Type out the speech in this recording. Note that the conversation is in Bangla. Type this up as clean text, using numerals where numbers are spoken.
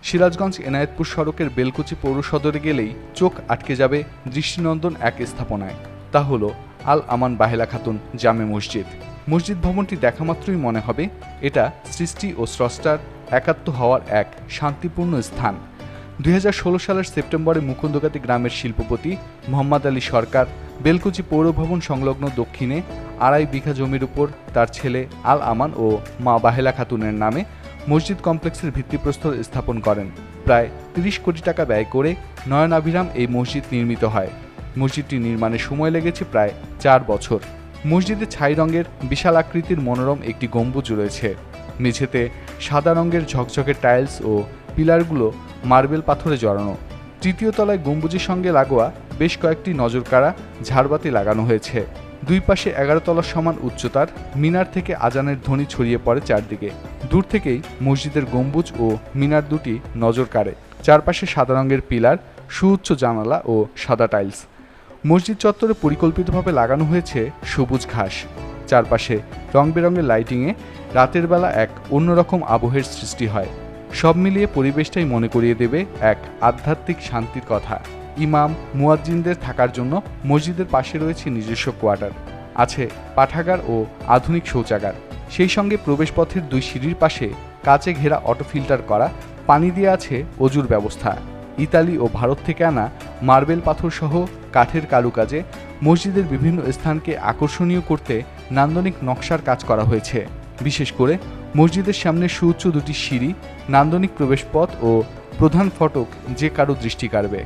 সিরাজগঞ্জ এনায়েতপুর সড়কের বেলকুচি পৌর সদরে গেলেই চোখ আটকে যাবে দৃষ্টিনন্দন এক স্থাপনায়। তা হলো আল আমান বাহেলা খাতুন জামে মসজিদ। মসজিদ ভবনটি দেখামাত্রই মনে হবে এটা সৃষ্টি ও স্রষ্টার একাত্ম হওয়ার এক শান্তিপূর্ণ স্থান। 2016 সালের সেপ্টেম্বরে মুকুন্দগাতি গ্রামের শিল্পপতি মোহাম্মদ আলী সরকার বেলকুচি পৌর ভবন সংলগ্ন দক্ষিণে 2.5 বিঘা জমির উপর তার ছেলে আল আমান ও মা বাহেলা খাতুনের নামে মসজিদ কমপ্লেক্সের ভিত্তিপ্রস্তর স্থাপন করেন। প্রায় 30 কোটি টাকা ব্যয় করে নয়নাভিরাম এই মসজিদ নির্মিত হয়। মসজিদটি নির্মাণে সময় লেগেছে প্রায় 4 বছর। মসজিদে ছাই রঙের বিশাল আকৃতির মনোরম একটি গম্বুজ রয়েছে। মেঝেতে সাদা রঙের ঝকঝকে টাইলস ও পিলারগুলো মার্বেল পাথরে জড়ানো। তৃতীয় তলায় গম্বুজের সঙ্গে লাগোয়া বেশ কয়েকটি নজরকাড়া ঝাড়বাতি লাগানো হয়েছে। দুই পাশে 11 তলার সমান উচ্চতার মিনার থেকে আজানের ধ্বনি ছড়িয়ে পড়ে চারদিকে। দূর থেকেই মসজিদের গম্বুজ ও মিনার দুটি নজর কাড়ে। চারপাশে সাদা রঙের পিলার, সুউচ্চ জানালা ও সাদা টাইলস। মসজিদ চত্বরে পরিকল্পিতভাবে লাগানো হয়েছে সবুজ ঘাস। চারপাশে রং বেরঙের লাইটিংয়ে রাতের বেলা এক অন্যরকম আবহের সৃষ্টি হয়। সব মিলিয়ে পরিবেশটাই মনে করিয়ে দেবে এক আধ্যাত্মিক শান্তির কথা। ইমাম, মুয়াজ্জিনদের থাকার জন্য মসজিদের পাশে রয়েছে নিজস্ব কোয়ার্টার, আছে পাঠাগার ও আধুনিক শৌচাগার। সেই সঙ্গে প্রবেশপথের 2 সিঁড়ির পাশে কাচে ঘেরা অটো ফিল্টার করা পানি দিয়ে আছে অজুর ব্যবস্থা। ইতালি ও ভারত থেকে আনা মার্বেল পাথর সহ কাঠের কারুকাজে মসজিদের বিভিন্ন স্থানকে আকর্ষণীয় করতে নান্দনিক নকশার কাজ করা হয়েছে। বিশেষ করে মসজিদের সামনে সুউচ্চ 2টি সিঁড়ি, নান্দনিক প্রবেশপথ ও প্রধান ফটক যে কারো দৃষ্টি কাড়বে।